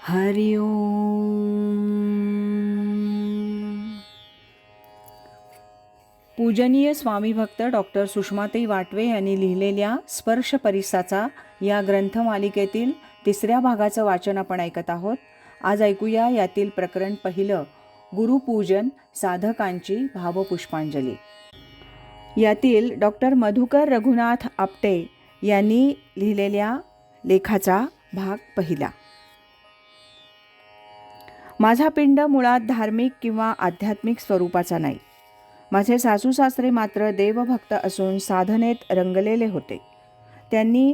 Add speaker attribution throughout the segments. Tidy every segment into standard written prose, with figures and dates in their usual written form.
Speaker 1: हरि ओम. पूजनीय स्वामी भक्त डॉक्टर सुषमाताई वाटवे यांनी लिहिलेल्या स्पर्श परिसाचा या ग्रंथमालिकेतील 3ऱ्या भागाचं वाचन आपण ऐकत आहोत. आज ऐकूया यातील प्रकरण पहिलं, गुरुपूजन साधकांची भावपुष्पांजली. यातील डॉक्टर मधुकर रघुनाथ आपटे यांनी लिहिलेल्या लेखाचा भाग पहिला. माझा पिंड मुळात धार्मिक किंवा आध्यात्मिक स्वरूपाचा नाही. माझे सासू सासरे मात्र देवभक्त असून साधनेत रंगलेले होते. त्यांनी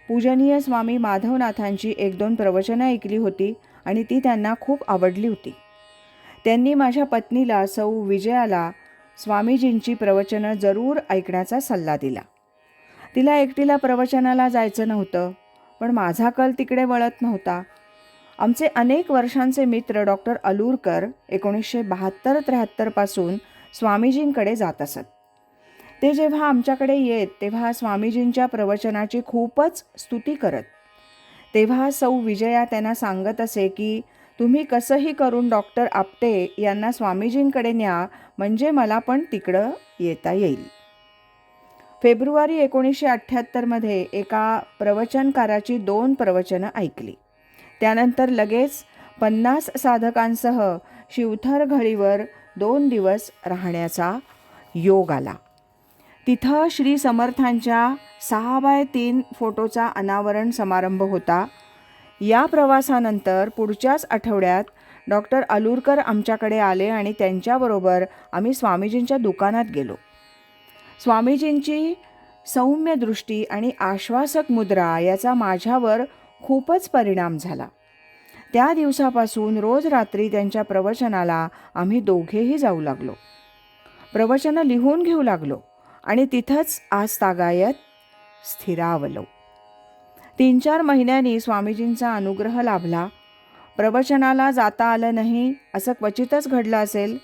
Speaker 1: पूजनीय स्वामी माधवनाथांची 1-2 प्रवचनं ऐकली होती आणि ती त्यांना खूप आवडली होती. त्यांनी माझ्या पत्नीला सौ विजयाला स्वामीजींची प्रवचनं जरूर ऐकण्याचा सल्ला दिला. तिला एकटीला प्रवचनाला जायचं नव्हतं, पण माझा कल तिकडे वळत नव्हता. आमचे अनेक वर्षांचे मित्र डॉक्टर अलूरकर 1972-73 पासून स्वामीजींकडे जात असत. ते जेव्हा आमच्याकडे येत तेव्हा स्वामीजींच्या प्रवचनाची खूपच स्तुती करत. तेव्हा सौ विजया त्यांना सांगत असे की तुम्ही कसंही करून डॉक्टर आपटे यांना स्वामीजींकडे न्या, म्हणजे मला पण तिकडं येता येईल. फेब्रुवारी 1978 एका प्रवचनकाराची 2 प्रवचनं ऐकली. त्यानंतर लगेच 50 साधकांसह शिवथर घळीवर 2 दिवस राहण्याचा योग आला. तिथं श्री समर्थांच्या 6x3 फोटोचा अनावरण समारंभ होता. या प्रवासानंतर पुढच्याच आठवड्यात डॉक्टर अलूरकर आमच्याकडे आले आणि त्यांच्याबरोबर आम्ही स्वामीजींच्या दुकानात गेलो. स्वामीजींची सौम्य दृष्टी आणि आश्वासक मुद्रा याचा माझ्यावर खूपच परिणाम झाला. त्या दिवसापासून रोज रात्री त्यांच्या प्रवचनाला आम्ही दोघेही जाऊ लागलो. प्रवचनं लिहून घेऊ लागलो आणि तिथंच आजतागायत स्थिरावलो. 3-4 महिन्यांनी स्वामीजींचा अनुग्रह लाभला. प्रवचनाला जाता आलं नाही असं क्वचितच घडलं असेल.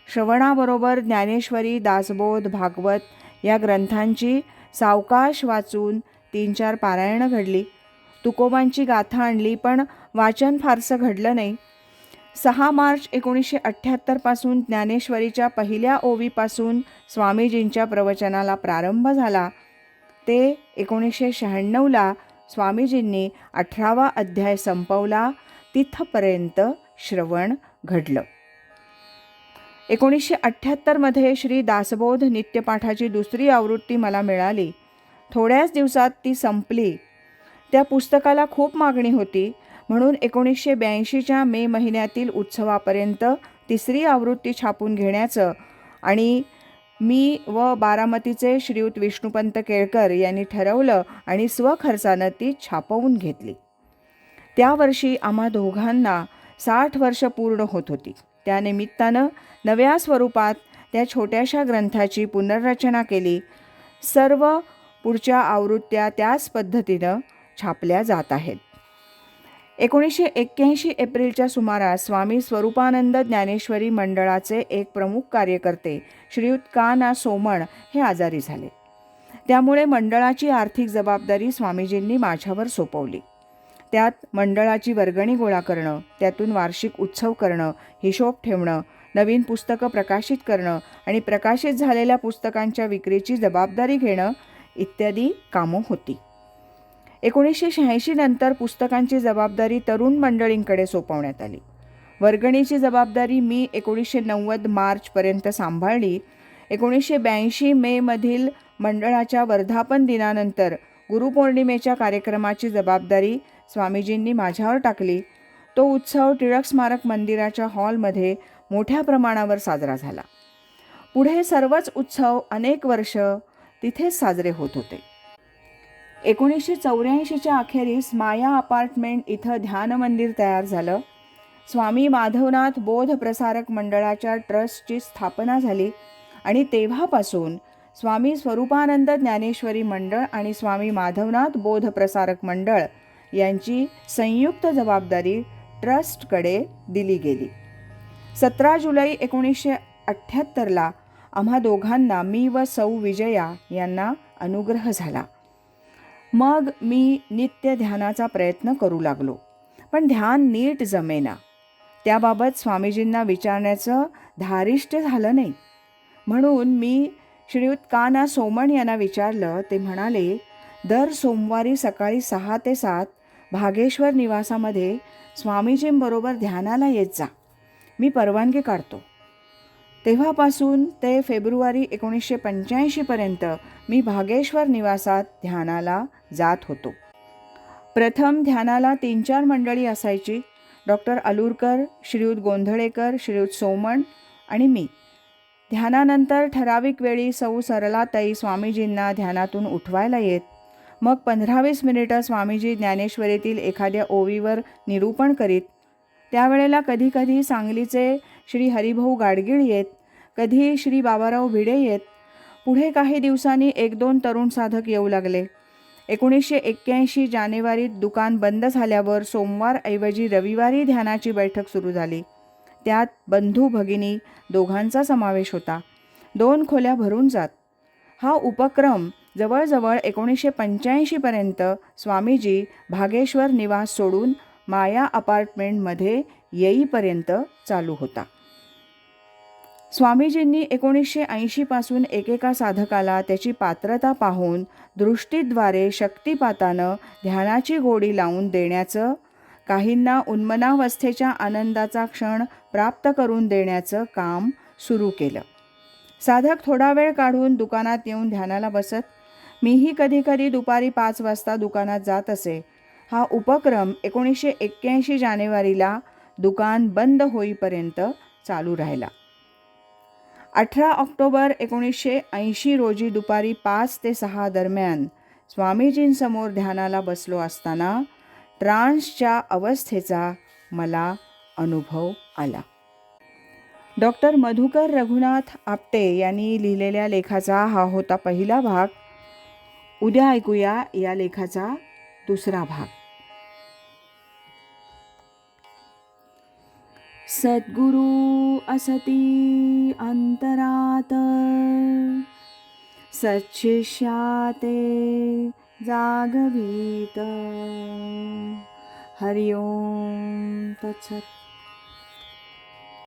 Speaker 1: श्रवणाबरोबर ज्ञानेश्वरी, दासबोध, भागवत या ग्रंथांची सावकाश वाचून 3-4 पारायणं घडली. तुकोबांची गाथा आणली, पण वाचन फारसं घडलं नाही. 6 मार्च 1978 पासून ज्ञानेश्वरीच्या पहिल्या ओवीपासून स्वामीजींच्या प्रवचनाला प्रारंभ झाला. ते 1996 स्वामीजींनी 18वा अध्याय संपवला. तिथपर्यंत श्रवण घडलं. 1978 श्री दासबोध नित्यपाठाची 2री आवृत्ती मला मिळाली. थोड्याच दिवसात ती संपली. त्या पुस्तकाला खूप मागणी होती, म्हणून 1982च्या मे महिन्यातील उत्सवापर्यंत 3री आवृत्ती छापून घेण्याचं आणि मी व बारामतीचे श्रीयुत विष्णुपंत केळकर यांनी ठरवलं आणि स्वखर्चानं ती छापवून घेतली. त्या वर्षी आम्हा दोघांना 60 वर्ष पूर्ण होत होती. त्यानिमित्तानं नव्या स्वरूपात त्या छोट्याशा ग्रंथाची पुनर्रचना केली. सर्व पुढच्या आवृत्त्या त्याच पद्धतीनं छापल्या जात आहेत. 1981 एप्रिलच्या सुमारास स्वामी स्वरूपानंद ज्ञानेश्वरी मंडळाचे एक प्रमुख कार्यकर्ते श्रीयुत का. सोमण हे आजारी झाले. त्यामुळे मंडळाची आर्थिक जबाबदारी स्वामीजींनी माझ्यावर सोपवली. त्यात मंडळाची वर्गणी गोळा करणं, त्यातून वार्षिक उत्सव करणं, हिशोब ठेवणं, नवीन पुस्तकं प्रकाशित करणं आणि प्रकाशित झालेल्या पुस्तकांच्या विक्रीची जबाबदारी घेणं इत्यादी कामं होती. 1986 नंतर पुस्तकांची जबाबदारी तरुण मंडळींकडे सोपवण्यात आली. वर्गणीची जबाबदारी मी 1990 मार्चपर्यंत सांभाळली. 1982 मेमधील मंडळाच्या वर्धापन दिनानंतर गुरुपौर्णिमेच्या कार्यक्रमाची जबाबदारी स्वामीजींनी माझ्यावर टाकली. तो उत्सव टिळक स्मारक मंदिराच्या हॉलमध्ये मोठ्या प्रमाणावर साजरा झाला. पुढे सर्वच उत्सव अनेक वर्ष तिथेच साजरे होत होते. 1984च्या अखेरीस माया अपार्टमेंट इथं ध्यान मंदिर तयार झालं. स्वामी माधवनाथ बोध प्रसारक मंडळाच्या ट्रस्टची स्थापना झाली आणि तेव्हापासून स्वामी स्वरूपानंद ज्ञानेश्वरी मंडळ आणि स्वामी माधवनाथ बोध प्रसारक मंडळ यांची संयुक्त जबाबदारी ट्रस्टकडे दिली गेली. 17 जुलै 1978 आम्हा दोघांना, मी व सौ विजया यांना अनुग्रह झाला. मग मी नित्य ध्यानाचा प्रयत्न करू लागलो. पण ध्यान नीट जमेना. त्याबाबत स्वामीजींना विचारण्याचं धारिष्ट झालं नाही. म्हणून मी श्रीयुत का. सोमण यांना विचारलं. ते म्हणाले, दर सोमवारी सकाळी 6 ते 7 भागेश्वर निवासामध्ये स्वामीजींबरोबर ध्यानाला येत जा. मी परवानगी काढतो. तेव्हापासून ते फेब्रुवारी 1985पर्यंत मी भागेश्वर निवासात ध्यानाला जात होतो. प्रथम ध्यानाला 3-4 मंडळी असायची. डॉक्टर अलूरकर, श्रीयुत गोंधळेकर, श्रीयुत सोमण आणि मी. ध्यानानंतर ठराविक वेळी सौ सरलाताई स्वामीजींना ध्यानातून उठवायला येत. मग 15-20 मिनिटं स्वामीजी ज्ञानेश्वरीतील एखाद्या ओवीवर निरूपण करीत. त्यावेळेला कधीकधी सांगलीचे श्री हरिभाऊ गाडगीळ येत, कधी श्री बाबाराव भिडे येत. पुढे काही दिवसांनी 1-2 तरुण साधक येऊ लागले. 1981 जानेवारीत दुकान बंद झाल्यावर सोमवारऐवजी रविवारी ध्यानाची बैठक सुरू झाली. त्यात बंधू भगिनी दोघांचा समावेश होता. 2 खोल्या भरून जात. हा उपक्रम जवळजवळ 1985पर्यंत स्वामीजी भागेश्वर निवास सोडून माया अपार्टमेंटमध्ये येईपर्यंत चालू होता. स्वामीजींनी 1980पासून एकेका साधकाला त्याची पात्रता पाहून दृष्टीद्वारे शक्तिपातानं ध्यानाची गोडी लावून देण्याचं, काहींना उन्मनावस्थेच्या आनंदाचा क्षण प्राप्त करून देण्याचं काम सुरू केलं. साधक थोडा वेळ काढून दुकानात येऊन ध्यानाला बसत. मीही कधीकधी दुपारी 5 वाजता दुकानात जात असे. हा उपक्रम 1981 जानेवारीला दुकान बंद होईपर्यंत चालू राहिला. 18 ऑक्टोबर 1980 रोजी दुपारी 5 ते 6 दरम्यान स्वामीजींसमोर ध्यानाला बसलो असताना ट्रान्सच्या अवस्थेचा मला अनुभव आला. डॉक्टर मधुकर रघुनाथ आपटे यांनी लिहिलेल्या लेखाचा हा होता पहिला भाग. उद्या ऐकूया या लेखाचा दुसरा भाग. सद्गुरु असती अंतरात, सच्शिष्याते जागवीत. हरि ओम तत्सत.